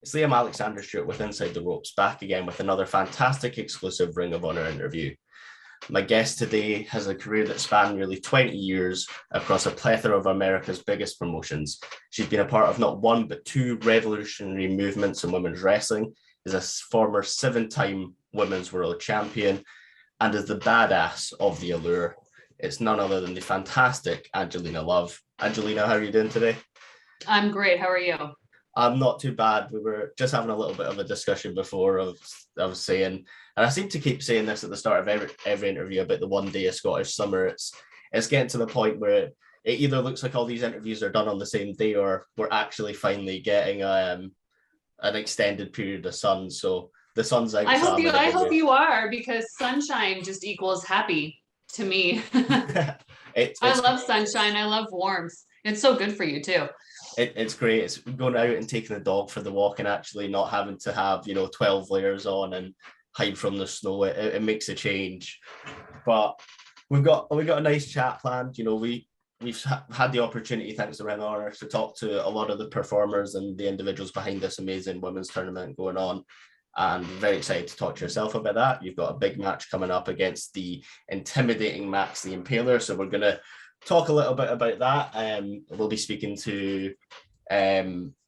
It's Liam Alexander-Stewart with Inside the Ropes, back again with another fantastic exclusive Ring of Honor interview. My guest today has a career that spanned nearly 20 years across a plethora of America's biggest promotions. She's been a part of not one but two revolutionary movements in women's wrestling, is a former 7-time women's world champion, and is the badass of the Allure. It's none other than the fantastic Angelina Love. Angelina, how are you doing today? I'm great. How are you? I'm not too bad. We were just having a little bit of a discussion before I was saying, and I seem to keep saying this at the start of every interview about the one day of Scottish summer. It's getting to the point where it either looks like all these interviews are done on the same day, or we're actually finally getting an extended period of sun. So the sun's out. I hope you are, because sunshine just equals happy to me. I love sunshine. I love warmth. It's so good for you too. It's great. It's going out and taking the dog for the walk and actually not having to have 12 layers on and hide from the snow. It makes a change. But we got a nice chat planned. We've had the opportunity, thanks to Ring of Honor, to talk to a lot of the performers and the individuals behind this amazing women's tournament going on. And very excited to talk to yourself about that. You've got a big match coming up against the intimidating Max the Impaler. So we're going to talk a little bit about that. We'll be speaking to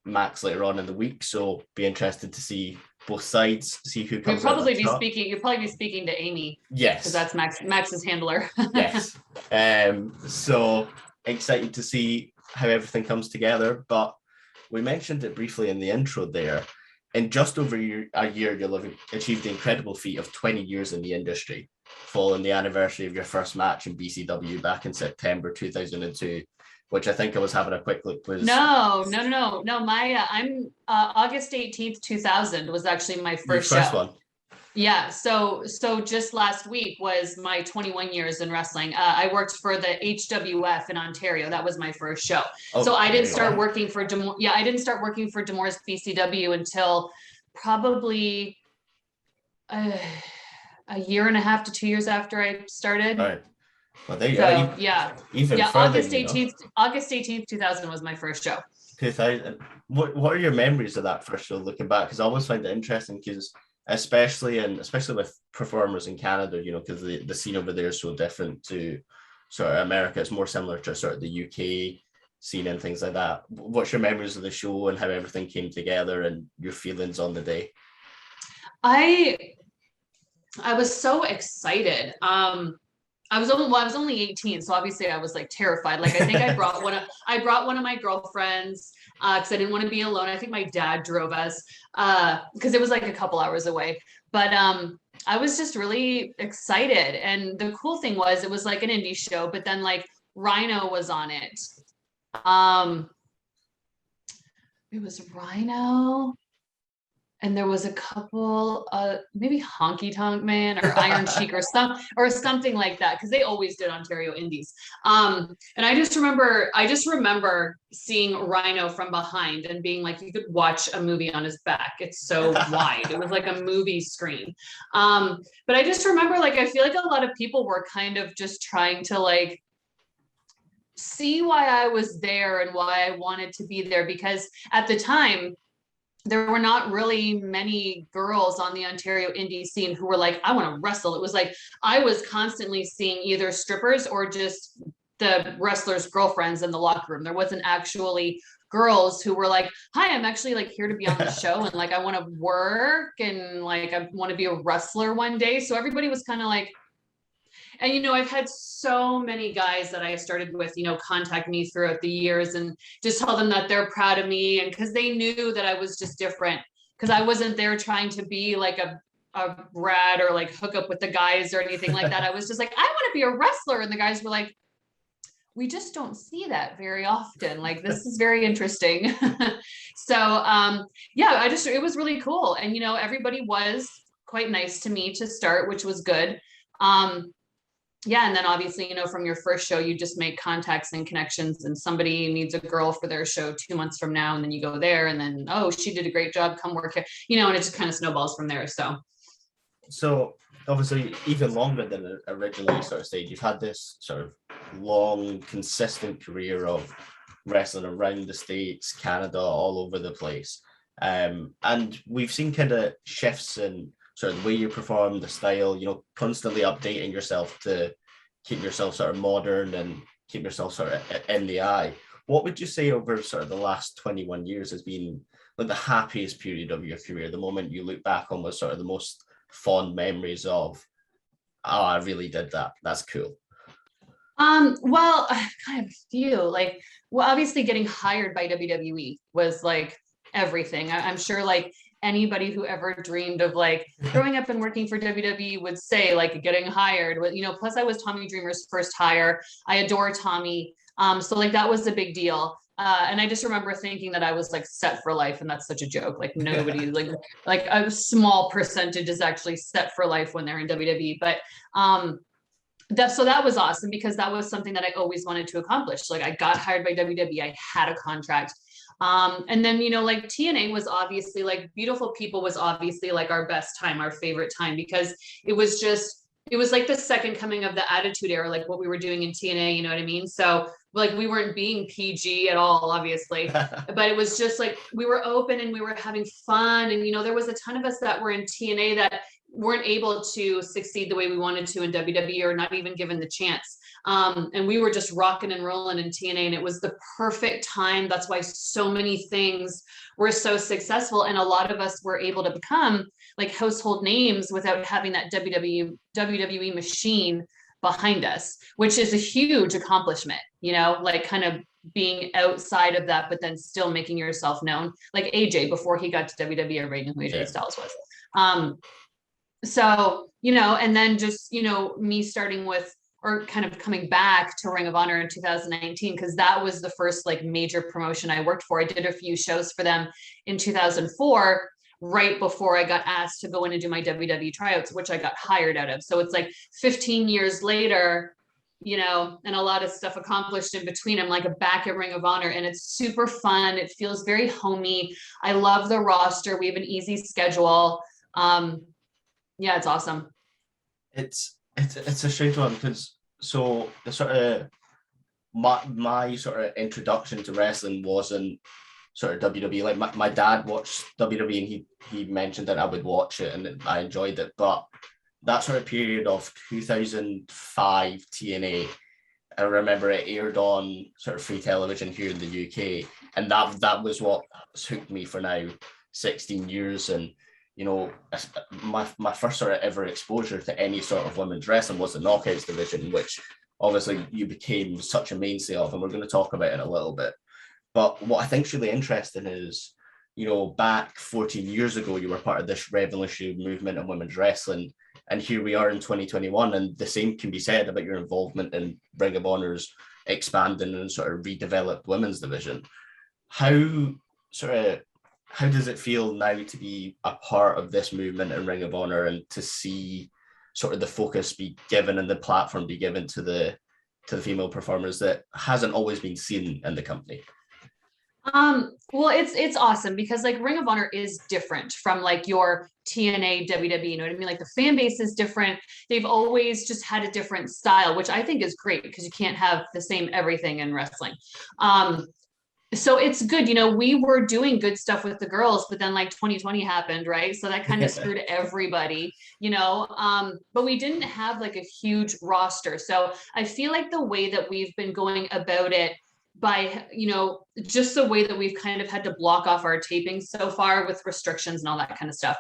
Max later on in the week, so be interested to see both sides, see who comes. You'll probably be speaking to Amy. Yes, because that's Max's handler. Yes. So excited to see how everything comes together. But we mentioned it briefly in the intro there. In just over a year, you'll have achieved the incredible feat of 20 years in the industry, following the anniversary of your first match in BCW back in September 2002, which I think I was having a quick look was. No. I'm August 18th, 2000 was actually my first show. One. Yeah. So just last week was my 21 years in wrestling. I worked for the HWF in Ontario. That was my first show. Oh, so I didn't start working for I didn't start working for Demorest BCW until probably a year and a half to 2 years after I started. All right. Well, there you go. Even further, August 18th, 2000 was my first show. 2000. What are your memories of that first show looking back? Because I always find it interesting, because especially with performers in Canada, because the scene over there is so different to sort of America. It's more similar to sort of the UK scene and things like that. What's your memories of the show and how everything came together and your feelings on the day? I was so excited. I was only 18, so obviously I was like terrified. Like, I think I brought one of my girlfriends because I didn't want to be alone. I think my dad drove us because it was like a couple hours away. But I was just really excited. And the cool thing was, it was like an indie show, but then like Rhino was on it. It was Rhino. And there was a couple, maybe Honky Tonk Man or Iron Sheik or something like that, because they always did Ontario Indies. And I just remember seeing Rhino from behind and being like, you could watch a movie on his back. It's so wide. It was like a movie screen. But I just remember, like, I feel like a lot of people were kind of just trying to like see why I was there and why I wanted to be there, because at the time, there were not really many girls on the Ontario indie scene who were like, I want to wrestle. It was like, I was constantly seeing either strippers or just the wrestlers' girlfriends in the locker room. There wasn't actually girls who were like, hi, I'm actually like here to be on the show. And like, I want to work and like, I want to be a wrestler one day. So everybody was kind of like, and, I've had so many guys that I started with, contact me throughout the years and just tell them that they're proud of me. And because they knew that I was just different, because I wasn't there trying to be like a brat or like hook up with the guys or anything like that. I was just like, I want to be a wrestler. And the guys were like, we just don't see that very often. Like, this is very interesting. So, it was really cool. And, everybody was quite nice to me to start, which was good. And then obviously, from your first show, you just make contacts and connections, and somebody needs a girl for their show 2 months from now. And then you go there and then, oh, she did a great job. Come work here, and it just kind of snowballs from there. So obviously, even longer than originally sort of stage, you've had this sort of long, consistent career of wrestling around the States, Canada, all over the place. And we've seen kind of shifts in sort of the way you perform, the style, you know, constantly updating yourself to keep yourself sort of modern and keep yourself sort of in the eye. What would you say over sort of the last 21 years has been like the happiest period of your career, the moment you look back on was sort of the most fond memories of, oh, I really did that. That's cool. Well, I kind of feel like, well, obviously getting hired by WWE was like everything. I'm sure like anybody who ever dreamed of like growing up and working for WWE would say like getting hired, you know, plus I was Tommy Dreamer's first hire. I adore Tommy. So like that was a big deal. And I just remember thinking that I was like set for life, and that's such a joke. Like nobody, like a small percentage is actually set for life when they're in WWE. But that was awesome because that was something that I always wanted to accomplish. Like I got hired by WWE, I had a contract. And then, you know, like TNA was obviously like Beautiful People was obviously like our best time, our favorite time, because it was like the second coming of the Attitude Era, like what we were doing in TNA, you know what I mean? So like we weren't being PG at all, obviously, but it was just like we were open and we were having fun. And, you know, there was a ton of us that were in TNA that weren't able to succeed the way we wanted to in WWE or not even given the chance. And we were just rocking and rolling in TNA, and it was the perfect time. That's why so many things were so successful. And a lot of us were able to become like household names without having that WWE machine behind us, which is a huge accomplishment, you know, like kind of being outside of that, but then still making yourself known. Like AJ, before he got to WWE, everybody knew who AJ Styles was. So, you know, and then just, you know, me starting with, or kind of coming back to Ring of Honor in 2019, because that was the first like major promotion I worked for. I did a few shows for them in 2004, right before I got asked to go in and do my WWE tryouts, which I got hired out of. So it's like 15 years later, you know, and a lot of stuff accomplished in between. I'm like back at Ring of Honor, and it's super fun. It feels very homey. I love the roster. We have an easy schedule. Yeah, it's awesome. It's a strange one because so the sort of my sort of introduction to wrestling wasn't sort of WWE. Like my dad watched WWE and he mentioned that I would watch it and I enjoyed it. But that sort of period of 2005 TNA, I remember it aired on sort of free television here in the UK, and that was what hooked me for now 16 years. And you know, my first sort of ever exposure to any sort of women's wrestling was the Knockouts division, which obviously you became such a mainstay of, and we're going to talk about it in a little bit. But what I think is really interesting is, you know, back 14 years ago, you were part of this revolutionary movement in women's wrestling, and here we are in 2021, and the same can be said about your involvement in Ring of Honor's expanding and sort of redeveloped women's division. How does it feel now to be a part of this movement in Ring of Honor and to see sort of the focus be given and the platform be given to the female performers that hasn't always been seen in the company? Well, it's awesome because like Ring of Honor is different from like your TNA, WWE, you know what I mean? Like the fan base is different. They've always just had a different style, which I think is great because you can't have the same everything in wrestling. So it's good, you know, we were doing good stuff with the girls, but then like 2020 happened, right? So that kind of screwed everybody, you know, but we didn't have like a huge roster. So I feel like the way that we've been going about it by, you know, just the way that we've kind of had to block off our tapings so far with restrictions and all that kind of stuff.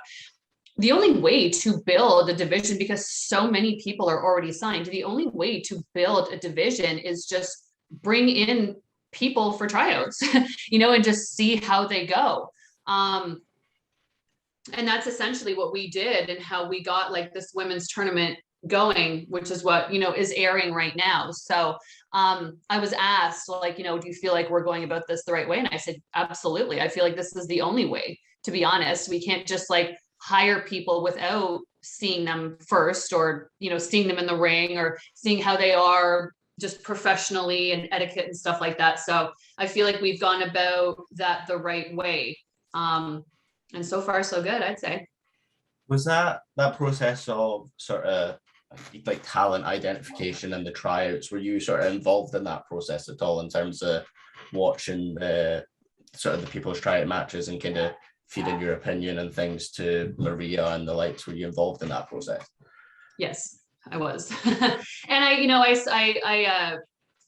The only way to build a division, because so many people are already signed, the only way to build a division is just bring in people for tryouts, you know, and just see how they go. And that's essentially what we did and how we got like this women's tournament going, which is what, you know, is airing right now. So I was asked like, you know, do you feel like we're going about this the right way? And I said, absolutely. I feel like this is the only way, to be honest. We can't just like hire people without seeing them first, or, you know, seeing them in the ring or seeing how they are just professionally and etiquette and stuff like that. So I feel like we've gone about that the right way. And so far so good, I'd say. Was that process of sort of like talent identification and the tryouts, were you sort of involved in that process at all in terms of watching the sort of the people's tryout matches and kind of feeding your opinion and things to Maria and the likes. Were you involved in that process? Yes, I was. And I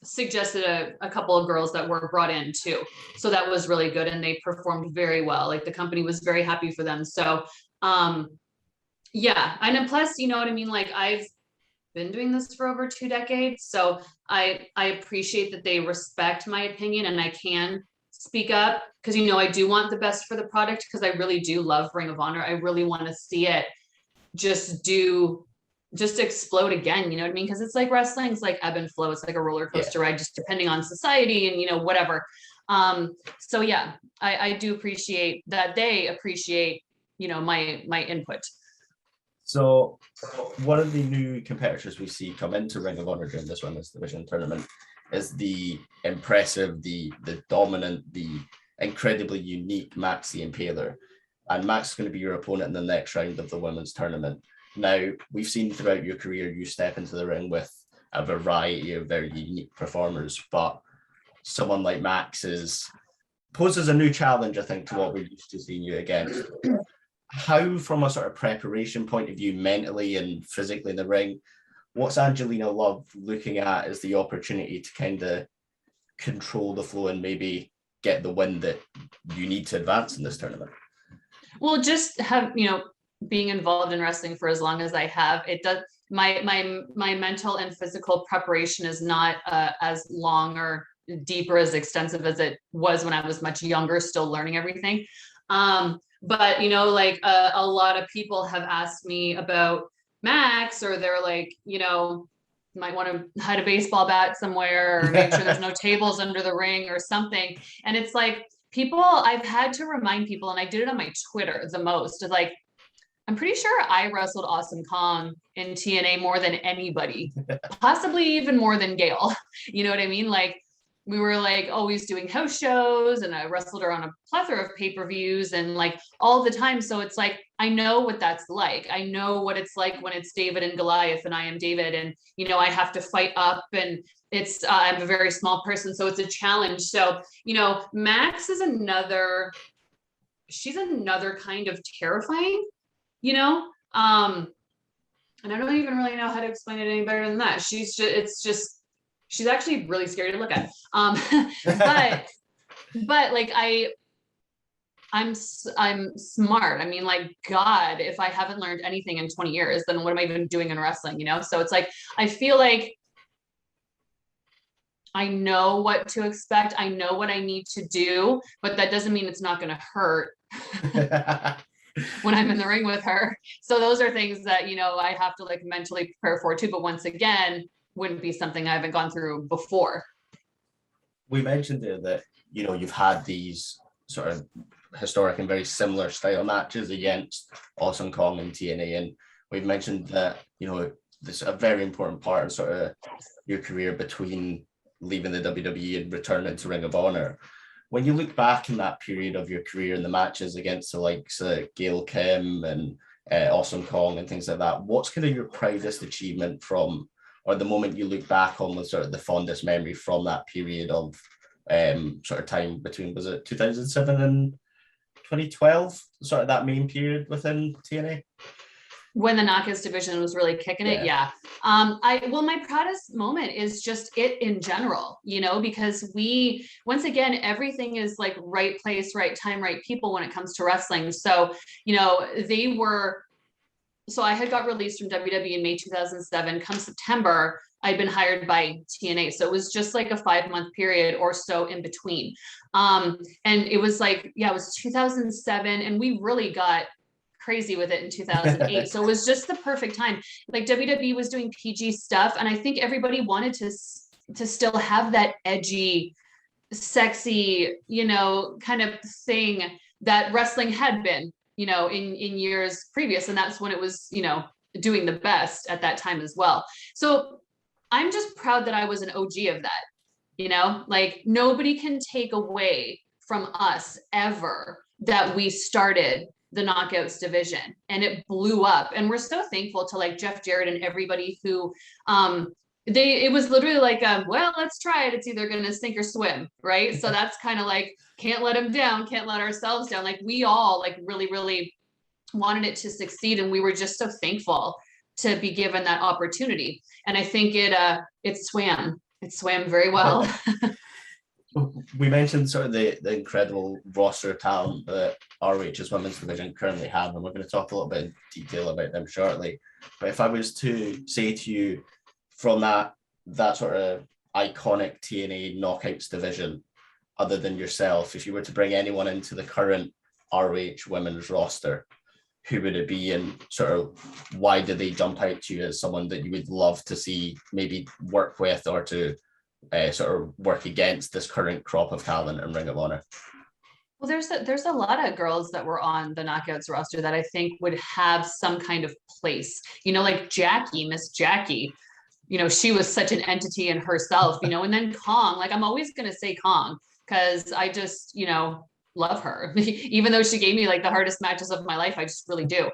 suggested a couple of girls that were brought in too. So that was really good. And they performed very well. Like the company was very happy for them. So yeah. And then plus, you know what I mean? Like I've been doing this for over 2 decades. So I appreciate that they respect my opinion and I can speak up because, you know, I do want the best for the product because I really do love Ring of Honor. I really want to see it just explode again. You know what I mean? Because it's like wrestling's like ebb and flow. It's like a roller coaster ride, just depending on society and, you know, whatever. So yeah, I do appreciate that they appreciate, you know, my input. So one of the new competitors we see come into Ring of Honor during this women's division tournament is the impressive, the dominant, the incredibly unique Max the Impaler. And Max is going to be your opponent in the next round of the women's tournament. Now, we've seen throughout your career, you step into the ring with a variety of very unique performers, but someone like Max poses a new challenge, I think, to what we're used to seeing you against. How, from a sort of preparation point of view, mentally and physically in the ring, what's Angelina love looking at as the opportunity to kind of control the flow and maybe get the win that you need to advance in this tournament? Well, just have, you know, being involved in wrestling for as long as I have, it does, my mental and physical preparation is not as long or deep or as extensive as it was when I was much younger, still learning everything. But, you know, like a lot of people have asked me about Max, or they're like, you know, might want to hide a baseball bat somewhere or make sure there's no tables under the ring or something. And it's like I've had to remind people, and I did it on my Twitter the most, like, I'm pretty sure I wrestled Awesome Kong in TNA more than anybody, possibly even more than Gail. You know what I mean? Like, we were like always doing house shows, and I wrestled her on a plethora of pay-per-views and like all the time. So it's like, I know what that's like. I know what it's like when it's David and Goliath and I am David, and, you know, I have to fight up, and it's, I'm a very small person. So it's a challenge. So, you know, Max is she's another kind of terrifying, you know? And I don't even really know how to explain it any better than that. She's actually really scary to look at. But like I'm smart. I mean, like, God, if I haven't learned anything in 20 years, then what am I even doing in wrestling? You know? So it's like, I feel like I know what to expect. I know what I need to do, but that doesn't mean it's not going to hurt when I'm in the ring with her. So those are things that, you know, I have to like mentally prepare for too. But once again, wouldn't be something I haven't gone through before. We mentioned there that, you know, you've had these sort of historic and very similar style matches against Awesome Kong and TNA. And we've mentioned that, you know, this is a very important part of sort of your career between leaving the WWE and returning to Ring of Honor. When you look back in that period of your career and the matches against the likes of Gail Kim and Awesome Kong and things like that, what's kind of your proudest achievement from, or the moment you look back on with sort of the fondest memory from that period of sort of time between, was it 2007 and 2012, sort of that main period within TNA? When the Knockouts division was really kicking it. Yeah. My proudest moment is just it in general, you know, because once again, everything is like right place, right time, right people when it comes to wrestling. So, you know, I had got released from WWE in May 2007. Come September, I'd been hired by TNA. So it was just like a 5-month period or so in between. And it was like, yeah, it was 2007. And we really got crazy with it in 2008. So it was just the perfect time. Like WWE was doing PG stuff. And I think everybody wanted to still have that edgy, sexy, you know, kind of thing that wrestling had been, you know, in years previous. And that's when it was, you know, doing the best at that time as well. So I'm just proud that I was an OG of that, you know, like nobody can take away from us ever that we started the Knockouts division and it blew up. And we're so thankful to like Jeff Jarrett and everybody who it was literally like, well, let's try it. It's either going to sink or swim, right? So that's kind of like, can't let them down, can't let ourselves down. Like we all like really, really wanted it to succeed, and we were just so thankful to be given that opportunity. And I think it swam very well. We mentioned sort of the incredible roster of talent that ROH's women's division currently have, and we're going to talk a little bit in detail about them shortly. But if I was to say to you, from that sort of iconic TNA knockouts division, other than yourself, if you were to bring anyone into the current ROH women's roster, who would it be, and sort of why did they jump out to you as someone that you would love to see maybe work with, or to sort of work against this current crop of talent in Ring of Honor? Well, there's a lot of girls that were on the Knockouts roster that I think would have some kind of place, like Miss Jackie, she was such an entity in herself, and then Kong, like I'm always going to say Kong, because I just, love her, even though she gave me like the hardest matches of my life. I just really do.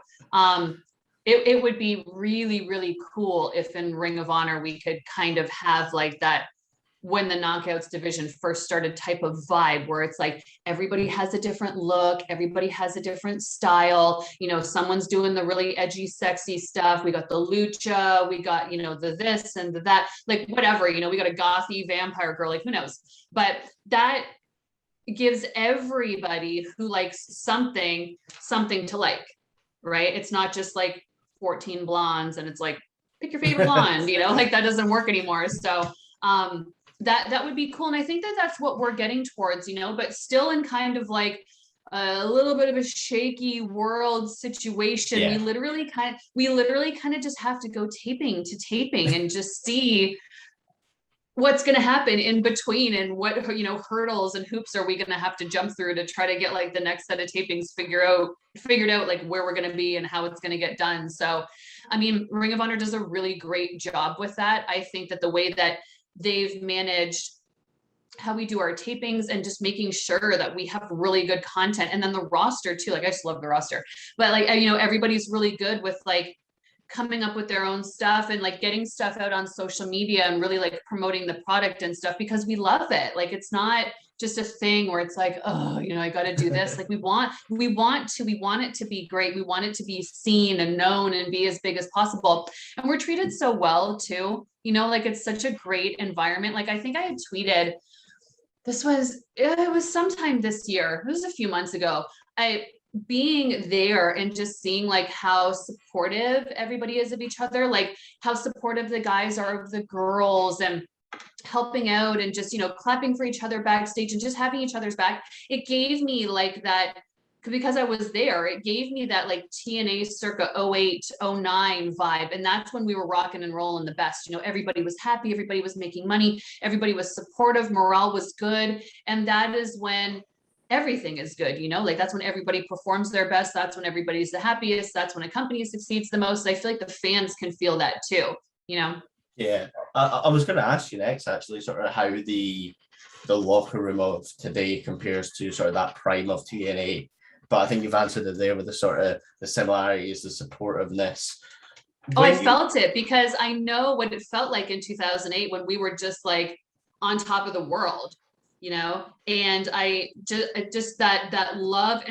It would be really, really cool if in Ring of Honor we could kind of have like that when the knockouts division first started type of vibe, where it's like everybody has a different look, everybody has a different style, someone's doing the really edgy, sexy stuff. We got the lucha, we got, the this and the that, like whatever, we got a gothy vampire girl, like who knows, but that gives everybody who likes something to like, right? It's not just like 14 blondes and it's like pick your favorite blonde, like that doesn't work anymore. So that would be cool, and I think that's what we're getting towards, but still in kind of like a little bit of a shaky world situation. Yeah. We literally kind of just have to go taping to taping and just see what's going to happen in between, and what hurdles and hoops are we going to have to jump through to try to get like the next set of tapings figured out like where we're going to be and how it's going to get done. So I mean, Ring of Honor does a really great job with that. I think that the way that they've managed how we do our tapings and just making sure that we have really good content, and then the roster too, like I just love the roster, but like everybody's really good with like coming up with their own stuff and like getting stuff out on social media and really like promoting the product and stuff, because we love it. Like it's not just a thing where it's like, oh, I got to do this. Like we want it to be great. We want it to be seen and known and be as big as possible. And we're treated so well too, like it's such a great environment. Like I think I had tweeted, it was sometime this year, it was a few months ago, being there and just seeing like how supportive everybody is of each other, like how supportive the guys are of the girls and helping out and just, clapping for each other backstage and just having each other's back. It gave me like that, because I was there, it gave me that like TNA circa 08, 09 vibe. And that's when we were rocking and rolling the best. Everybody was happy, everybody was making money, everybody was supportive, morale was good. And that is when everything is good, like that's when everybody performs their best. That's when everybody's the happiest. That's when a company succeeds the most. I feel like the fans can feel that too, Yeah, I was going to ask you next, actually, sort of how the locker room of today compares to sort of that prime of TNA. But I think you've answered it there with the sort of the similarities, the supportiveness. I felt it, because I know what it felt like in 2008 when we were just like on top of the world, and I just that love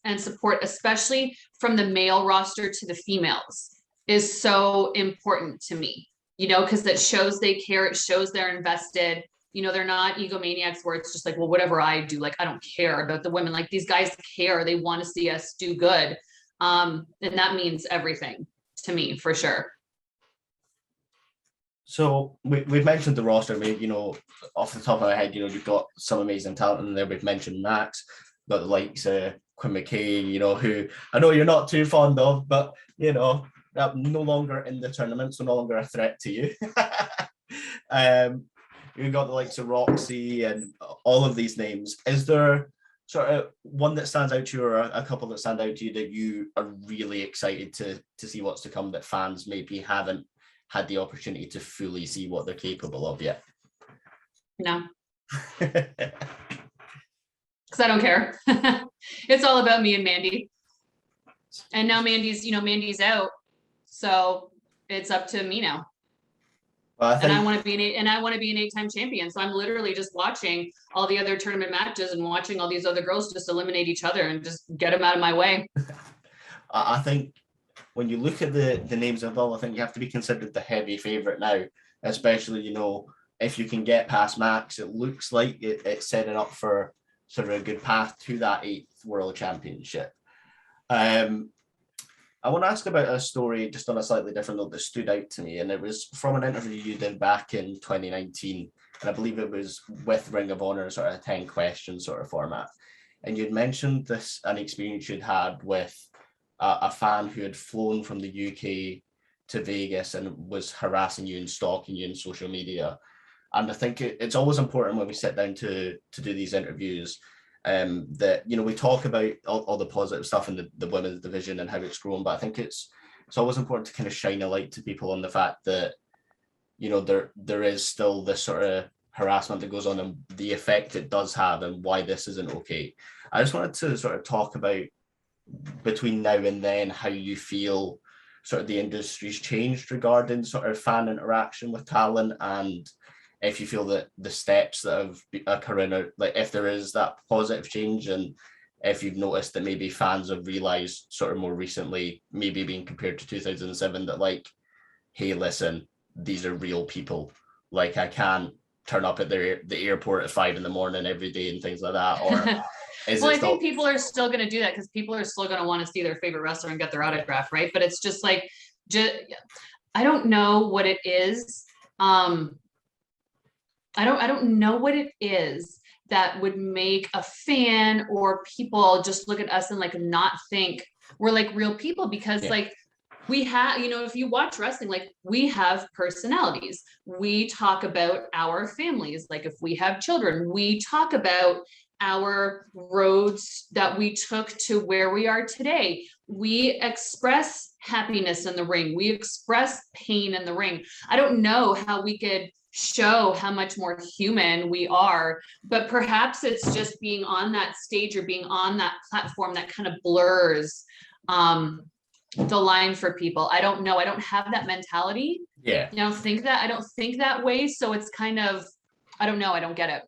and support, especially from the male roster to the females, is so important to me, because that shows they care. It shows they're invested. They're not egomaniacs where it's just like, well, whatever I do, like, I don't care about the women. Like these guys care. They want to see us do good. And that means everything to me, for sure. So we've mentioned the roster. Maybe, off the top of my head, you've got some amazing talent in there. We've mentioned Max, got the likes of Quinn McCain, who I know you're not too fond of, but, no longer in the tournament, so no longer a threat to you. You've got the likes of Roxy and all of these names. Is there sort of one that stands out to you, or a couple that stand out to you that you are really excited to see what's to come, that fans maybe haven't had the opportunity to fully see what they're capable of yet? No. Because I don't care. It's all about me and Mandy. And now Mandy's out. So it's up to me now. Well, I And I think want to be an 8-time champion. So I'm literally just watching all the other tournament matches and watching all these other girls just eliminate each other and just get them out of my way. I think when you look at the names involved, I think you have to be considered the heavy favorite now, especially, you know, if you can get past Max, it looks like it's setting up for sort of a good path to that 8th World Championship. I want to ask about a story just on a slightly different note that stood out to me, and it was from an interview you did back in 2019, and I believe it was with Ring of Honor, sort of a 10 question sort of format. And you'd mentioned an experience you'd had with a fan who had flown from the UK to Vegas and was harassing you and stalking you in social media. And I think it's always important when we sit down to do these interviews that, you know, we talk about all the positive stuff in the women's division and how it's grown, but I think it's always important to kind of shine a light to people on the fact that, you know, there is still this sort of harassment that goes on and the effect it does have and why this isn't okay. I just wanted to sort of talk about between now and then how you feel sort of the industry's changed regarding sort of fan interaction with talent, and if you feel that the steps that have occurring are, like, if there is that positive change, and if you've noticed that maybe fans have realized sort of more recently, maybe being compared to 2007, that like, hey, listen, these are real people. Like, I can't turn up at the airport at 5 a.m. every day and things like that. Or well, I think people are still going to do that because people are still going to want to see their favorite wrestler and get their autograph, right? But it's just like, I don't know what it is. I don't know what it is that would make a fan or people just look at us and like not think we're like real people, because like we have, you know, if you watch wrestling, like we have personalities. We talk about our families. Like if we have children, we talk about our roads that we took to where we are today. We express happiness in the ring. We express pain in the ring. I don't know how we could show how much more human we are, but perhaps it's just being on that stage or being on that platform that kind of blurs the line for people. I don't know. I don't have that mentality. Yeah. I don't think that way. So it's kind of, I don't know. I don't get it.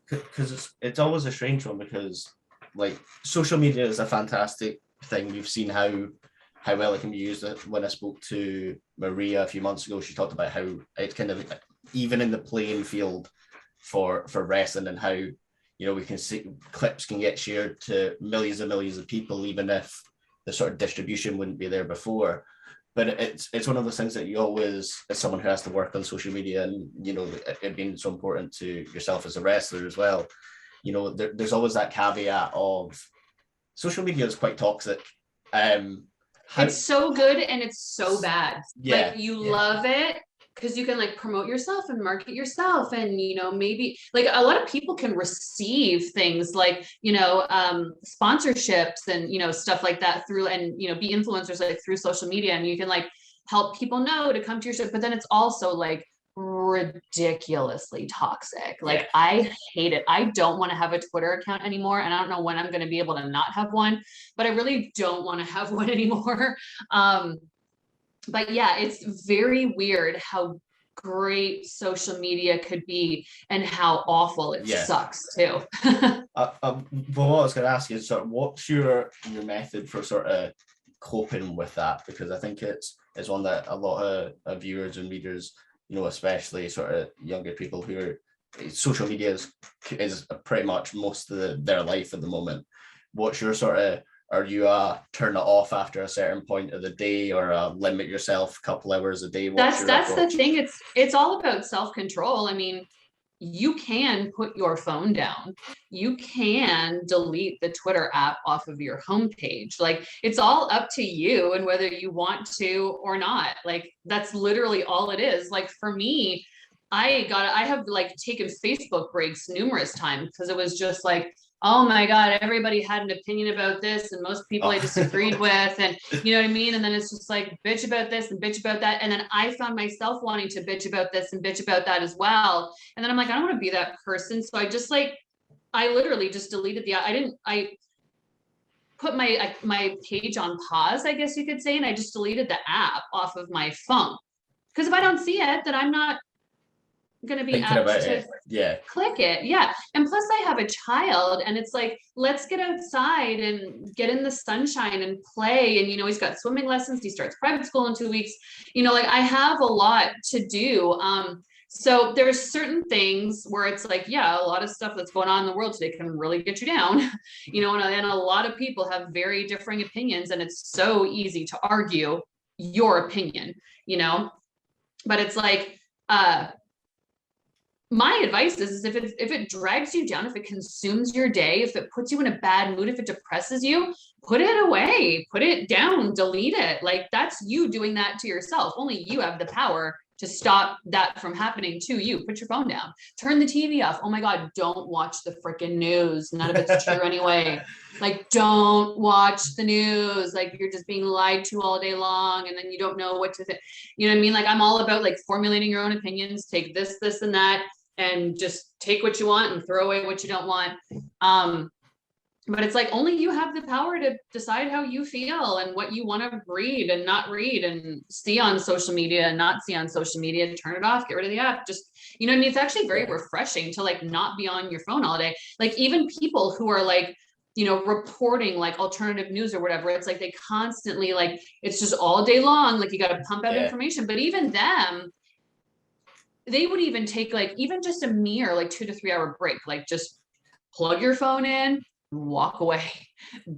Because it's always a strange one, because like social media is a fantastic thing. We've seen how well it can be used. When I spoke to Maria a few months ago, she talked about how it's kind of even in the playing field for wrestling, and how, you know, we can see clips can get shared to millions and millions of people, even if the sort of distribution wouldn't be there before. But it's one of those things that you always, as someone who has to work on social media, and, you know, it being so important to yourself as a wrestler as well, you know, there's always that caveat of social media is quite toxic. It's so good and it's so bad. Yeah, like you love it because you can like promote yourself and market yourself, and, you know, maybe like a lot of people can receive things like, you know, sponsorships and, you know, stuff like that through, and, you know, be influencers like through social media, and you can like help people know to come to your show. But then it's also like ridiculously toxic. Like I hate it. I don't want to have a Twitter account anymore, and I don't know when I'm going to be able to not have one, but I really don't want to have one anymore. But yeah, it's very weird how great social media could be and how awful it sucks too. Well, what I was going to ask you is sort of what's your method for sort of coping with that? Because I think it's one that a lot of viewers and readers, you know, especially sort of younger people who are, social media is pretty much most of their life at the moment. What's your sort of, are you turn it off after a certain point of the day, or limit yourself a couple hours a day? That's the thing. It's all about self-control. I mean, you can put your phone down. You can delete the Twitter app off of your homepage. Like it's all up to you and whether you want to or not. Like that's literally all it is. Like for me, I have like taken Facebook breaks numerous times because it was just like, oh my God, everybody had an opinion about this and most people I disagreed with, and you know what I mean? And then it's just like bitch about this and bitch about that. And then I found myself wanting to bitch about this and bitch about that as well. And then I'm like, I don't want to be that person. So I literally just deleted I put my page on pause, I guess you could say. And I just deleted the app off of my phone. Because if I don't see it, then I'm not going to be Thinking apt about to it. Yeah. click it. Yeah. And plus I have a child, and it's like, let's get outside and get in the sunshine and play. And, he's got swimming lessons. He starts private school in 2 weeks. Like I have a lot to do. So there's certain things where it's like, yeah, a lot of stuff that's going on in the world today can really get you down, and a lot of people have very differing opinions, and it's so easy to argue your opinion, but it's like, my advice is if it drags you down, if it consumes your day, if it puts you in a bad mood, if it depresses you, put it away, put it down, delete it. Like that's you doing that to yourself. Only you have the power to stop that from happening to you. Put your phone down, turn the TV off. Oh my God, don't watch the freaking news. None of it's true anyway. Like, don't watch the news. Like you're just being lied to all day long. And then you don't know what to think. You know what I mean? Like I'm all about like formulating your own opinions, take this, and that, and just take what you want and throw away what you don't want. But it's like only you have the power to decide how you feel and what you want to read and not read and see on social media and not see on social media. Turn it off, get rid of the app. Just, what I mean? It's actually very refreshing to like not be on your phone all day. Like even people who are like, reporting like alternative news or whatever, it's like they constantly like, it's just all day long. Like you got to pump out information, but even them, they would even take like, even just a mere like 2 to 3 hour break, like just plug your phone in, walk away,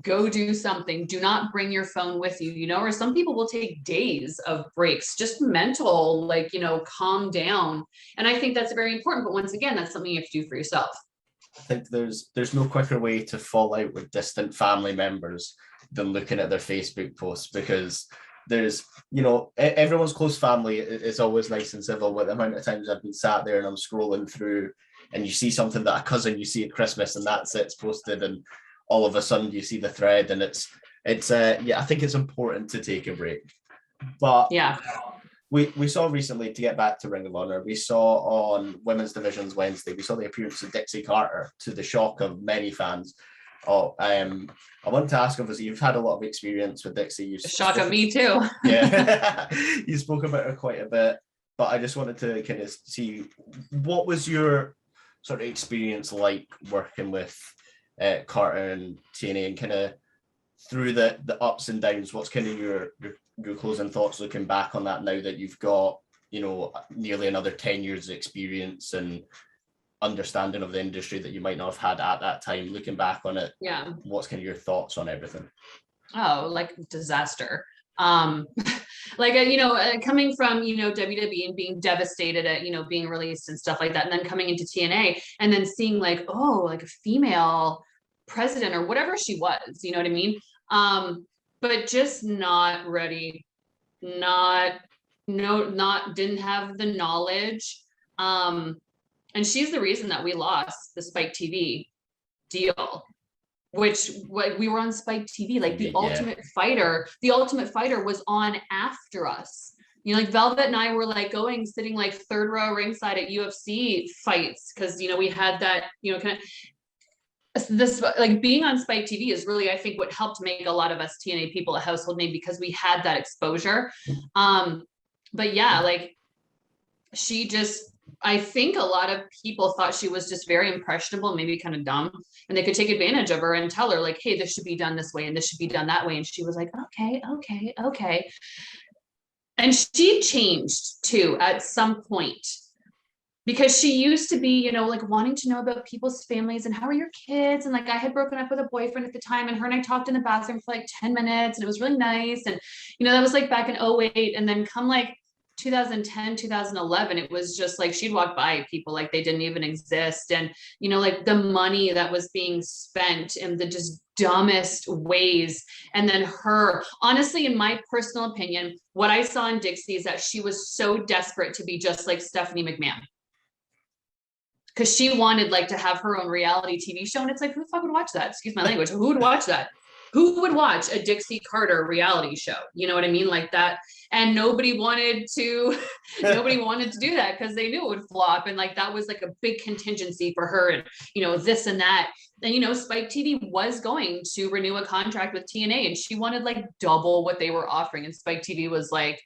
go do something. Do not bring your phone with you, or some people will take days of breaks, just mental, like, calm down. And I think that's very important. But once again, that's something you have to do for yourself. I think there's no quicker way to fall out with distant family members than looking at their Facebook posts, because there's, everyone's close family is always nice and civil. With the amount of times I've been sat there and I'm scrolling through and you see something that a cousin you see at Christmas and that's it's posted, and all of a sudden you see the thread, and it's I think it's important to take a break. But yeah, we saw recently, to get back to Ring of Honor, we saw on Women's Divisions Wednesday, we saw the appearance of Dixie Carter, to the shock of many fans. I want to ask, obviously, you've had a lot of experience with Dixie. Shock of me too. Yeah, you spoke about her quite a bit, but I just wanted to kind of see, what was your sort of experience like working with Carter and TNA, and kind of through the ups and downs? What's kind of your closing thoughts looking back on that now that you've got, nearly another 10 years of experience and understanding of the industry that you might not have had at that time? Looking back on it, what's kind of your thoughts on everything? Oh, like disaster. Like, coming from, WWE and being devastated at, being released and stuff like that. And then coming into TNA and then seeing like, oh, like a female president or whatever she was, you know what I mean? But just not ready, didn't have the knowledge. And she's the reason that we lost the Spike TV deal, which we were on Spike TV, like the Ultimate Fighter was on after us. Like Velvet and I were like sitting like third row ringside at UFC fights, because we had that, kind of this, like being on Spike TV is really, I think, what helped make a lot of us TNA people a household name, because we had that exposure. But yeah, like she just, I think a lot of people thought she was just very impressionable, maybe kind of dumb, and they could take advantage of her and tell her like, hey, this should be done this way and this should be done that way. And she was like, okay. And she changed too at some point, because she used to be, like wanting to know about people's families and how are your kids. And like, I had broken up with a boyfriend at the time, and her and I talked in the bathroom for like 10 minutes and it was really nice. And, that was like back in 2008. And then come like 2010, 2011, it was just like she'd walk by people like they didn't even exist. And, like the money that was being spent in the just dumbest ways. And then her, honestly, in my personal opinion, what I saw in Dixie is that she was so desperate to be just like Stephanie McMahon, because she wanted like to have her own reality TV show. And it's like, who the fuck would watch that? Excuse my language. Who would watch that? Who would watch a Dixie Carter reality show? You know what I mean? Like that. And nobody wanted to do that, because they knew it would flop. And like, that was like a big contingency for her, and, this and that. And, Spike TV was going to renew a contract with TNA, and she wanted like double what they were offering. And Spike TV was like,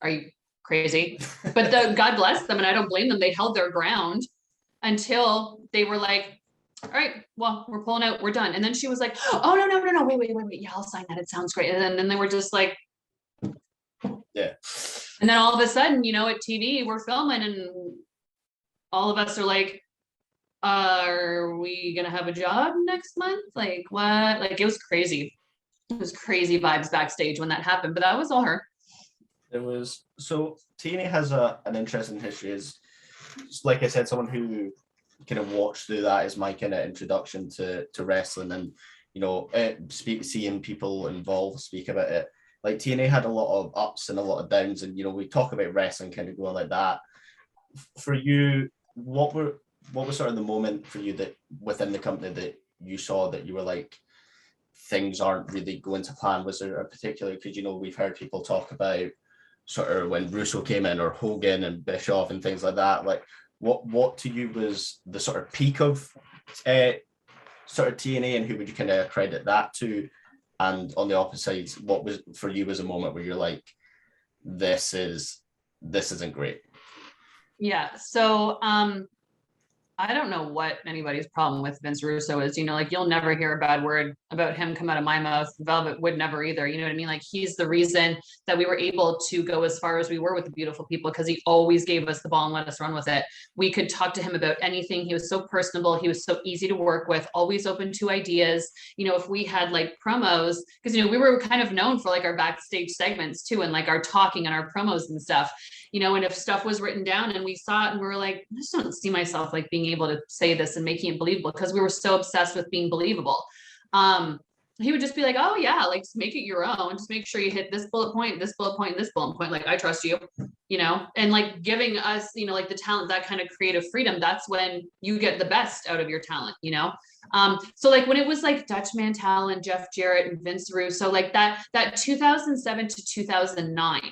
are you crazy. But God bless them, and I don't blame them. They held their ground until they were like, all right, well, we're pulling out, we're done. And then she was like, oh, no, wait. Yeah, I'll sign that. It sounds great. And then they were just like, yeah. And then all of a sudden, at TV, we're filming and all of us are like, are we going to have a job next month? Like what? Like it was crazy. It was crazy vibes backstage when that happened, but that was all her. It was, so TNA has an interesting history. Is, like I said, someone who kind of watched through that is my kind of introduction to wrestling, and seeing people involved speak about it. Like TNA had a lot of ups and a lot of downs, and we talk about wrestling kind of going like that. For you, what was sort of the moment for you that within the company that you saw that you were like, things aren't really going to plan? Was there a particular, because we've heard people talk about sort of when Russo came in, or Hogan and Bischoff and things like that. Like what to you was the sort of peak of sort of TNA, and who would you kind of credit that to? And on the opposite side, what was for you was a moment where you're like, this isn't great? Yeah. So I don't know what anybody's problem with Vince Russo is, like you'll never hear a bad word about him come out of my mouth. Velvet would never either. You know what I mean? Like he's the reason that we were able to go as far as we were with the beautiful people, because he always gave us the ball and let us run with it. We could talk to him about anything. He was so personable. He was so easy to work with, always open to ideas. If we had like promos, because, we were kind of known for like our backstage segments too, and like our talking and our promos and stuff. And if stuff was written down and we saw it and we were like, I just don't see myself like being able to say this and making it believable, because we were so obsessed with being believable. He would just be like, oh yeah, like just make it your own. Just make sure you hit this bullet point, this bullet point, this bullet point. Like, I trust you, and like giving us, like the talent, that kind of creative freedom, that's when you get the best out of your talent, So like when it was like Dutch Mantel and Jeff Jarrett and Vince Russo, like that 2007 to 2009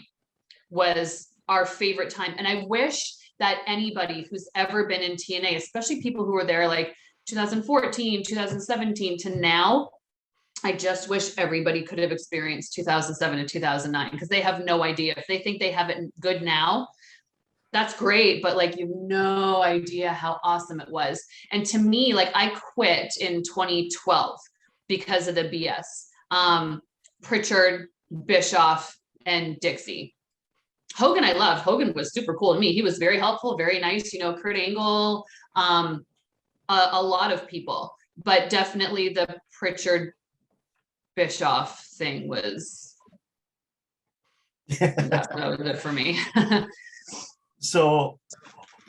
was our favorite time. And I wish that anybody who's ever been in TNA, especially people who were there like 2014, 2017 to now, I just wish everybody could have experienced 2007 to 2009, because they have no idea. If they think they have it good now, that's great, but like you have no idea how awesome it was. And to me, like I quit in 2012 because of the BS. Prichard, Bischoff, and Dixie. Hogan, I loved. Hogan was super cool to me. He was very helpful, very nice, Kurt Angle, a lot of people, but definitely the Prichard Bischoff thing was, that was it for me. So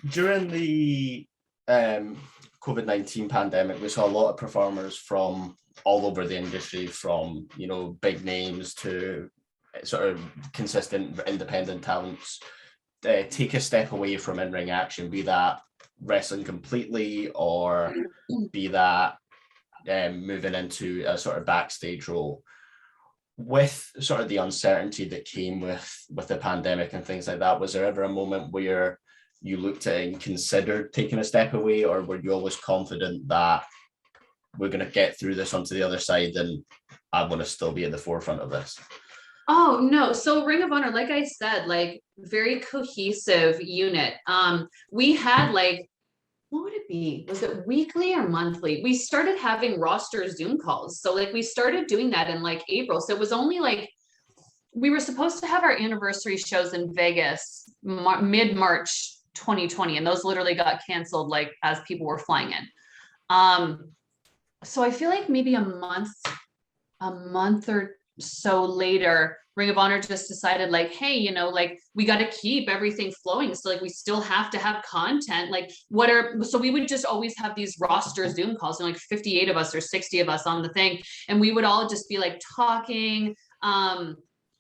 during the COVID-19 pandemic, we saw a lot of performers from all over the industry, from, big names to sort of consistent independent talents, take a step away from in-ring action, be that wrestling completely, or be that moving into a sort of backstage role. With sort of the uncertainty that came with the pandemic and things like that, was there ever a moment where you looked at it and considered taking a step away, or were you always confident that we're going to get through this onto the other side and I want to still be at the forefront of this? Oh no. So Ring of Honor, like I said, like very cohesive unit. We had like, what would it be? Was it weekly or monthly? We started having roster Zoom calls. So like we started doing that in like April. So it was only like, we were supposed to have our anniversary shows in Vegas mid-March 2020. And those literally got canceled like as people were flying in. So I feel like maybe a month or so later, Ring of Honor just decided like, hey, like we got to keep everything flowing. So like we still have to have content. Like so we would just always have these roster Zoom calls, and like 58 of us or 60 of us on the thing. And we would all just be like talking,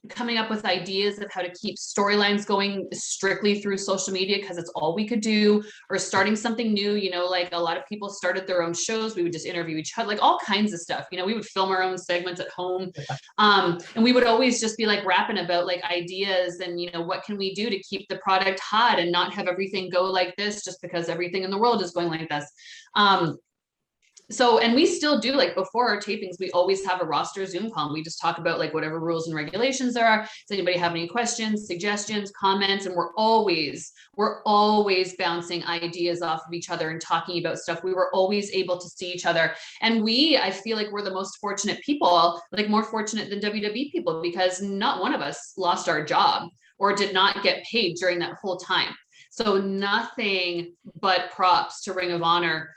coming up with ideas of how to keep storylines going strictly through social media, because it's all we could do, or starting something new. Like a lot of people started their own shows. We would just interview each other, like all kinds of stuff. We would film our own segments at home. And we would always just be like rapping about like ideas and, what can we do to keep the product hot and not have everything go like this just because everything in the world is going like this. So, and we still do, like, before our tapings, we always have a roster Zoom call. And we just talk about like whatever rules and regulations there are. Does anybody have any questions, suggestions, comments? And we're always bouncing ideas off of each other and talking about stuff. We were always able to see each other. And I feel like we're the most fortunate people, like more fortunate than WWE people, because not one of us lost our job or did not get paid during that whole time. So nothing but props to Ring of Honor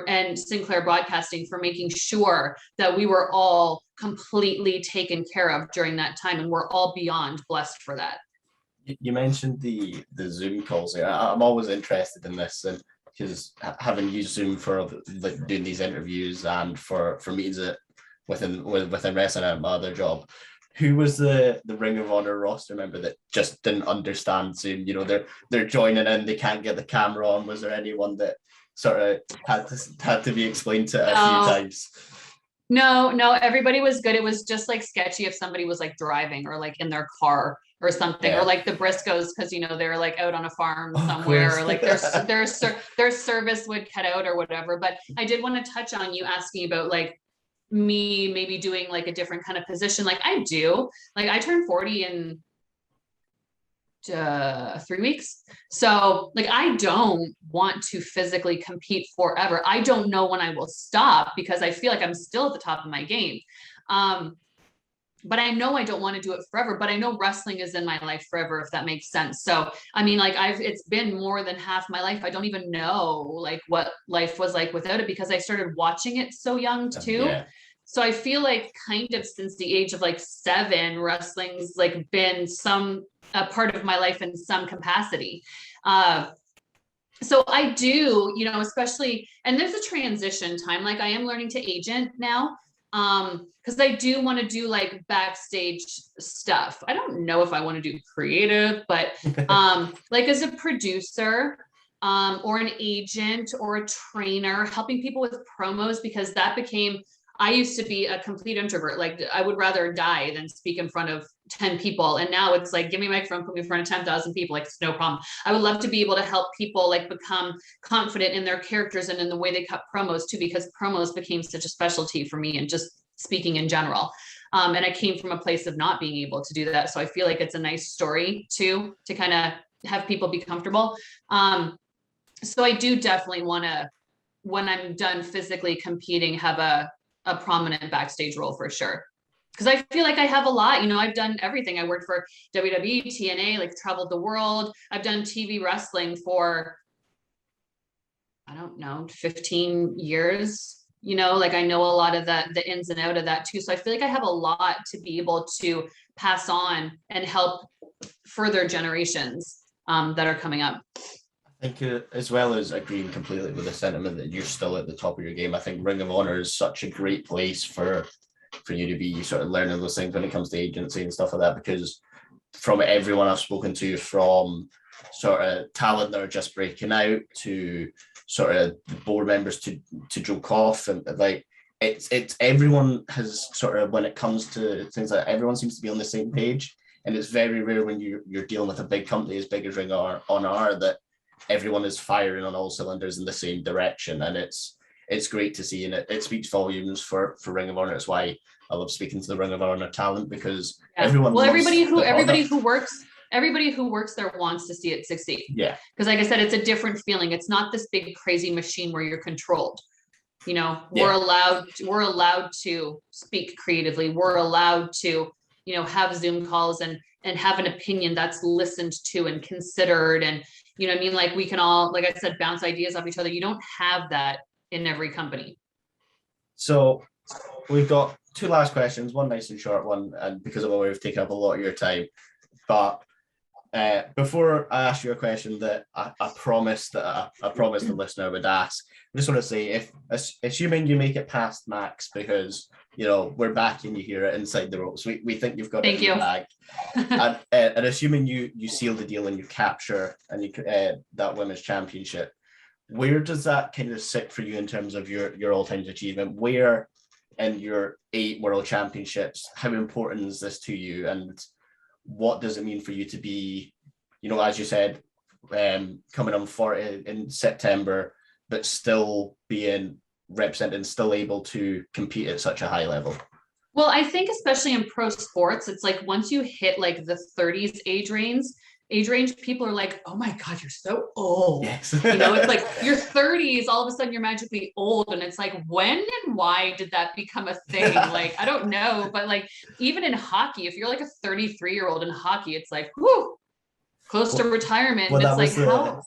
and Sinclair Broadcasting for making sure that we were all completely taken care of during that time, and we're all beyond blessed for that. You mentioned the Zoom calls. I'm always interested in this, and because having used Zoom for like doing these interviews and for meetings within wrestling and my other job. Who was the Ring of Honor roster member that just didn't understand Zoom? You know, they're joining in, they can't get the camera on. Was there anyone that sort of had to be explained to a few times? No, everybody was good. It was just like sketchy if somebody was like driving or like in their car or something, or like the Briscoes, because you know they're like out on a farm somewhere, or like their service would cut out or whatever. But I did want to touch on you asking about like me maybe doing like a different kind of position. Like I do, like I turned 40 in 3 weeks. So like, I don't want to physically compete forever. I don't know when I will stop because I feel like I'm still at the top of my game. But I know I don't want to do it forever, but I know wrestling is in my life forever, if that makes sense. So, I mean, like it's been more than half my life. I don't even know like what life was like without it because I started watching it so young too. Yeah. So I feel like kind of since the age of like 7, wrestling's like been a part of my life in some capacity. So I do, you know, especially, and there's a transition time. Like I am learning to agent now. Because I do want to do like backstage stuff. I don't know if I want to do creative, but like as a producer, or an agent or a trainer, helping people with promos, because I used to be a complete introvert. Like I would rather die than speak in front of 10 people. And now it's like, give me a microphone, put me in front of 10,000 people. Like it's no problem. I would love to be able to help people like become confident in their characters and in the way they cut promos too, because promos became such a specialty for me and just speaking in general. And I came from a place of not being able to do that. So I feel like it's a nice story too, to kind of have people be comfortable. So I do definitely want to, when I'm done physically competing, have a prominent backstage role for sure. Because I feel like I have a lot, you know, I've done everything. I worked for WWE, TNA, like traveled the world. I've done TV wrestling for, I don't know, 15 years, you know, like I know a lot of the ins and out of that too. So I feel like I have a lot to be able to pass on and help further generations that are coming up. I think as well as agreeing completely with the sentiment that you're still at the top of your game, I think Ring of Honor is such a great place for you to be sort of learning those things when it comes to agency and stuff like that, because from everyone I've spoken to, from sort of talent that are just breaking out to sort of board members to Joe Koff, and like it's everyone has sort of, when it comes to things like that, everyone seems to be on the same page, and it's very rare when you're dealing with a big company as big as Ring of Honor that everyone is firing on all cylinders in the same direction, and it's great to see, and it speaks volumes for Ring of Honor. It's why I love speaking to the Ring of Honor talent, because everyone. Well, everybody who works there wants to see it succeed. Yeah. Because like I said, it's a different feeling. It's not this big crazy machine where you're controlled. You know, we're allowed to speak creatively. We're allowed to, you know, have Zoom calls and have an opinion that's listened to and considered, and you know what I mean? Like we can all, like I said, bounce ideas off each other. You don't have that in every company. So we've got 2 last questions, one nice and short one, and because of the way we've taken up a lot of your time. But before I ask you a question that I promised the listener would ask, I just want to say, if assuming you make it past Max, because you know we're backing you here at Inside the Ropes, we think you've got it in the bag, and assuming you seal the deal and you capture and you that women's championship, where does that kind of sit for you in terms of your all-time achievement? Where in your 8 world championships, how important is this to you, and what does it mean for you to be, you know, as you said, coming on 40 in September, but still being represented and still able to compete at such a high level? Well, I think especially in pro sports, it's like once you hit like the 30s age range, people are like, oh my God, you're so old. Yes. It's like your 30s, all of a sudden you're magically old. And it's like, when and why did that become a thing? Like, I don't know. But like, even in hockey, if you're like a 33-year-old in hockey, it's like, whoo, close to retirement. Well, and it's like, how?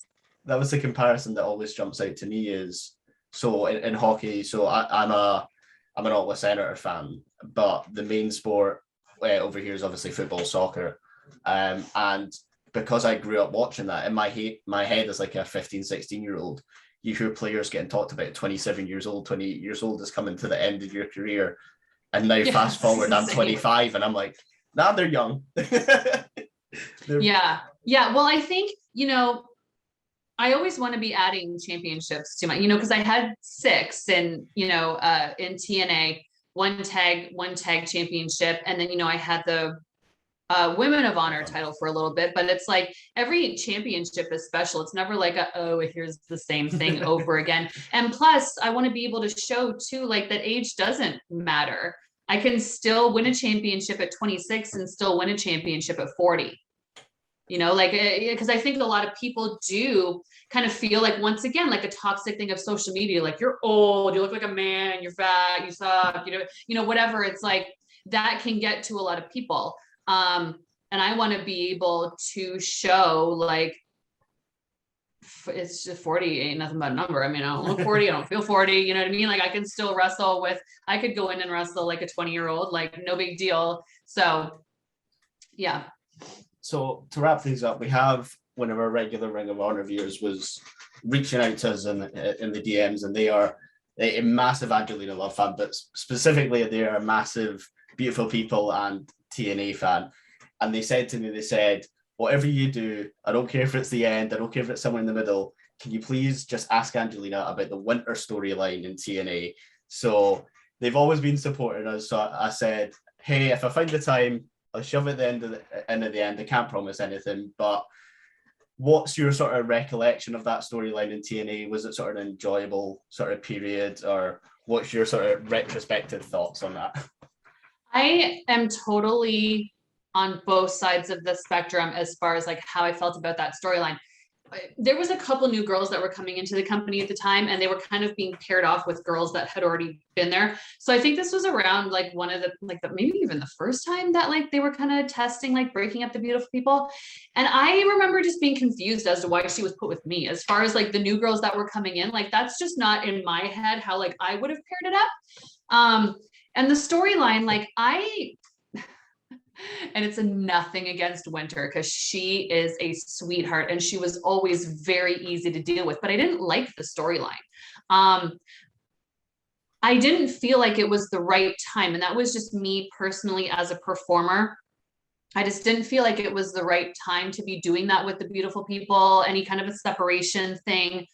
That was the comparison that always jumps out to me is, so in hockey, so I'm an Ottawa Senator fan, but the main sport over here is obviously football, soccer. And because I grew up watching that, in my head as like a 15, 16-year-old, you hear players getting talked about 27 years old, 28 years old is coming to the end of your career. And now fast forward, I'm 25 and I'm like, nah, they're young. Yeah. Well, I think, I always want to be adding championships to my, because I had 6 in TNA, one tag championship. And then, I had the Women of Honor title for a little bit, but it's like every championship is special. It's never like here's the same thing over again. And plus I want to be able to show too, like that age doesn't matter. I can still win a championship at 26 and still win a championship at 40. Because I think a lot of people do kind of feel like, once again, like a toxic thing of social media, like you're old, you look like a man, you're fat, you suck, whatever. It's like that can get to a lot of people. And I want to be able to show like, it's just 40 ain't nothing but a number. I mean, I don't look 40, I don't feel 40, you know what I mean? Like I can still wrestle I could go in and wrestle like a 20-year-old, like no big deal. So yeah. So to wrap things up, we have one of our regular Ring of Honor viewers was reaching out to us in the DMs, and they are a massive Angelina love fan, but specifically they are a massive Beautiful People and TNA fan. And they said to me, whatever you do, I don't care if it's the end, I don't care if it's somewhere in the middle, can you please just ask Angelina about the winter storyline in TNA? So they've always been supporting us. So I said, hey, if I find the time, I'll shove it at the end. I can't promise anything, but what's your sort of recollection of that storyline in TNA? Was it sort of an enjoyable sort of period, or what's your sort of retrospective thoughts on that? I am totally on both sides of the spectrum as far as like how I felt about that storyline. There was a couple new girls that were coming into the company at the time, and they were kind of being paired off with girls that had already been there. So I think this was around like one of the, like maybe even the first time that like they were kind of testing, like breaking up the Beautiful People. And I remember just being confused as to why she was put with me, as far as like the new girls that were coming in. Like that's just not in my head how like I would have paired it up. And the storyline, like and it's nothing against Winter, because she is a sweetheart and she was always very easy to deal with, but I didn't like the storyline. I didn't feel like it was the right time. And that was just me personally as a performer. I just didn't feel like it was the right time to be doing that with the Beautiful People, any kind of a separation thing.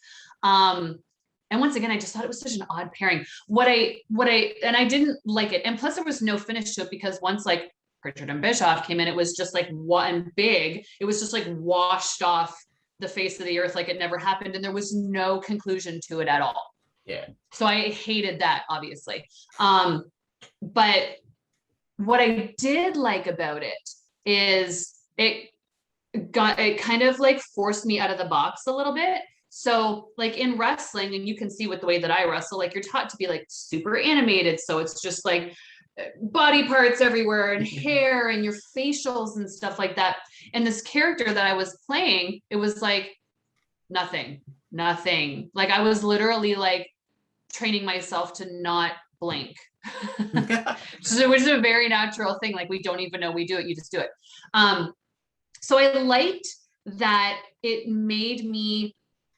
And once again, I just thought it was such an odd pairing. And I didn't like it. And plus there was no finish to it, because once like Prichard and Bischoff came in, it was just like one big, it was just like washed off the face of the earth like it never happened. And there was no conclusion to it at all. Yeah. So I hated that, obviously. But what I did like about it is it kind of like forced me out of the box a little bit. So like in wrestling, and you can see with the way that I wrestle, like you're taught to be like super animated. So it's just like body parts everywhere and hair and your facials and stuff like that. And this character that I was playing, it was like nothing. Like I was literally like training myself to not blink. So, which is a very natural thing. Like we don't even know we do it. You just do it. So I liked that it made me,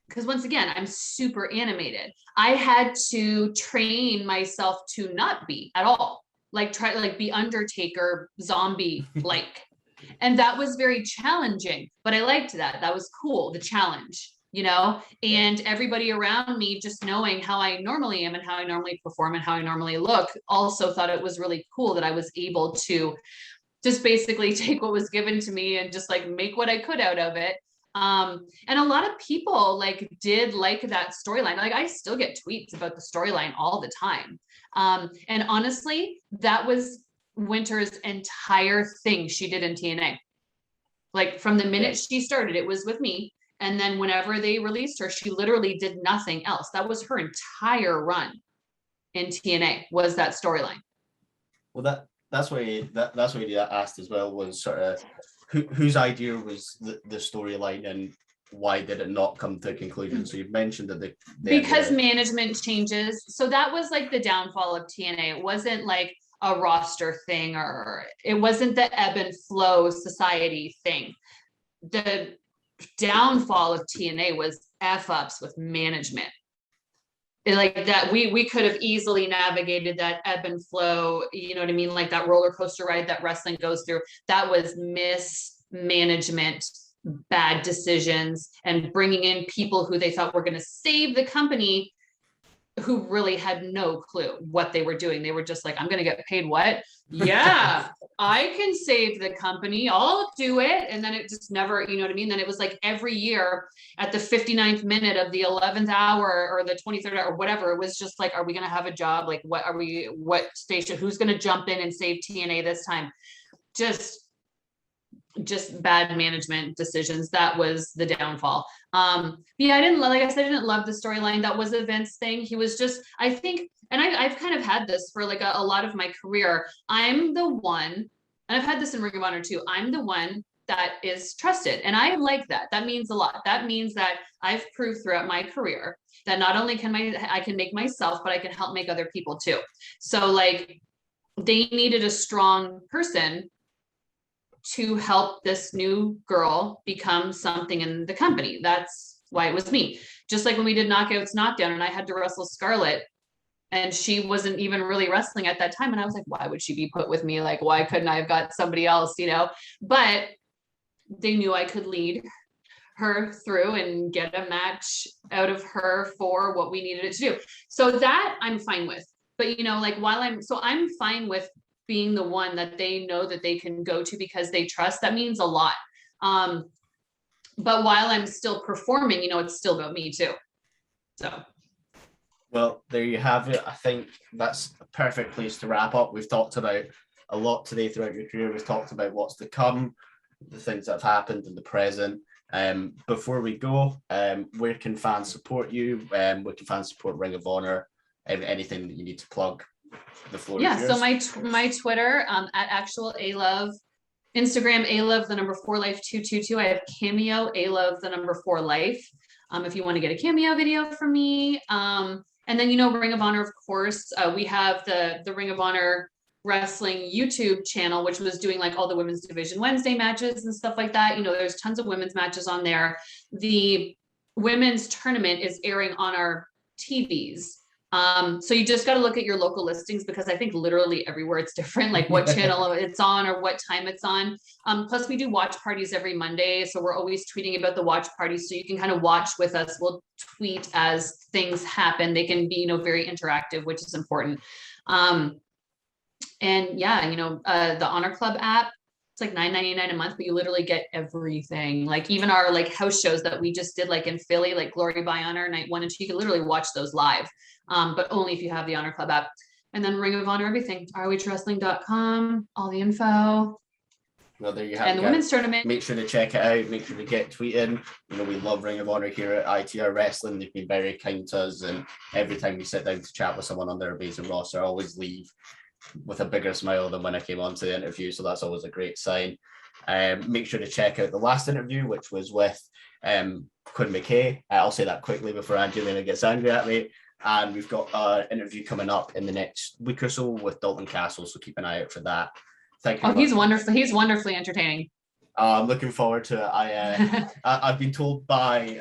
because once again, I'm super animated. I had to train myself to not be at all. Like try to like be Undertaker zombie like. And that was very challenging, but I liked that. That was cool, the challenge, and everybody around me just knowing how I normally am and how I normally perform and how I normally look also thought it was really cool that I was able to just basically take what was given to me and just like make what I could out of it. And a lot of people like did like that storyline. Like I still get tweets about the storyline all the time. And honestly, that was Winter's entire thing she did in TNA. Like from the minute she started, it was with me. And then whenever they released her, she literally did nothing else. That was her entire run in TNA, was that storyline. Well, that's what you asked as well, was sort of whose idea was the storyline, and why did it not come to a conclusion? So you've mentioned that because management changes. So that was like the downfall of TNA. It wasn't like a roster thing, or it wasn't the ebb and flow society thing. The downfall of TNA was F-ups with management. Like that, we could have easily navigated that ebb and flow, you know what I mean? Like that roller coaster ride that wrestling goes through. That was mismanagement, bad decisions, and bringing in people who they thought were going to save the company, who really had no clue what they were doing. They were just like, I'm going to get paid what? Yeah, I can save the company. I'll do it. And then it just never, you know what I mean? Then it was like every year at the 59th minute of the 11th hour or the 23rd hour or whatever, it was just like, are we going to have a job? Like, what station, who's going to jump in and save TNA this time? Just bad management decisions. That was the downfall. Yeah, I didn't love the storyline. That was a Vince thing. He was just, I think, and I've kind of had this for like a lot of my career. I'm the one, and I've had this in Ring of Honor too. I'm the one that is trusted, and I like that. That means a lot. That means that I've proved throughout my career that not only I can make myself, but I can help make other people too. So like, they needed a strong person to help this new girl become something in the company. That's why it was me. Just like when we did Knockouts Knockdown and I had to wrestle Scarlett, and she wasn't even really wrestling at that time. And I was like, why would she be put with me? Like, why couldn't I have got somebody else, you know? But they knew I could lead her through and get a match out of her for what we needed it to do. So that I'm fine with. But, you know, like I'm fine with being the one that they know that they can go to because they trust. That means a lot. But while I'm still performing, you know, it's still about me too. So. Well, there you have it. I think that's a perfect place to wrap up. We've talked about a lot today throughout your career. We've talked about what's to come, the things that have happened in the present. Before we go, where can fans support you? Where can fans support Ring of Honor? Anything that you need to plug? The floor is yours. So my Twitter at actual alove, Instagram alove the number 4 life 222. I have Cameo alove the number 4 life. If you want to get a cameo video from me, and then, you know, Ring of Honor, of course, we have the Ring of Honor Wrestling YouTube channel, which was doing like all the Women's Division Wednesday matches and stuff like that. You know, there's tons of women's matches on there. The women's tournament is airing on our TVs. So you just got to look at your local listings, because I think literally everywhere it's different, like what channel it's on or what time it's on. Plus we do watch parties every Monday. So we're always tweeting about the watch parties. So you can kind of watch with us. We'll tweet as things happen. They can be, you know, very interactive, which is important. And yeah, you know, the Honor Club app, it's like $9.99 a month, but you literally get everything. Like even our like house shows that we just did like in Philly, like Glory by Honor night 1 and 2, you can literally watch those live. But only if you have the Honor Club app. And then Ring of Honor, everything, ROHWrestling.com, all the info. Well, there you have it. And the women's tournament. Make sure to check it out. Make sure to get tweeting. You know, we love Ring of Honor here at ITR Wrestling. They've been very kind to us. And every time we sit down to chat with someone on their amazing roster, I always leave with a bigger smile than when I came onto the interview. So that's always a great sign. Make sure to check out the last interview, which was with Quinn McKay. I'll say that quickly before Angelina gets angry at me. And we've got an interview coming up in the next week or so with Dalton Castle, so keep an eye out for that. Thank you. Oh, he's wonderful. He's wonderfully entertaining. I'm looking forward to it. I've been told by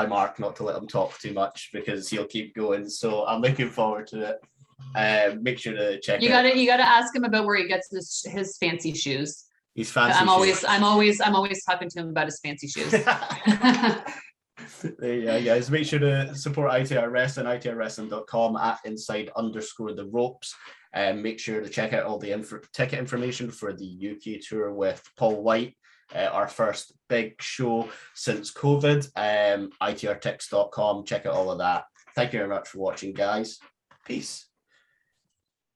Mark not to let him talk too much because he'll keep going. So I'm looking forward to it. Make sure to check. You gotta ask him about where he gets his fancy shoes. He's fancy. I'm always talking to him about his fancy shoes. There you go, guys. Make sure to support ITR Wrestling, itrwrestling.com @inside_the ropes. Make sure to check out all the ticket information for the UK tour with Paul White our first big show since COVID. itrtix.com. Check out all of that. Thank you very much for watching, guys. Peace.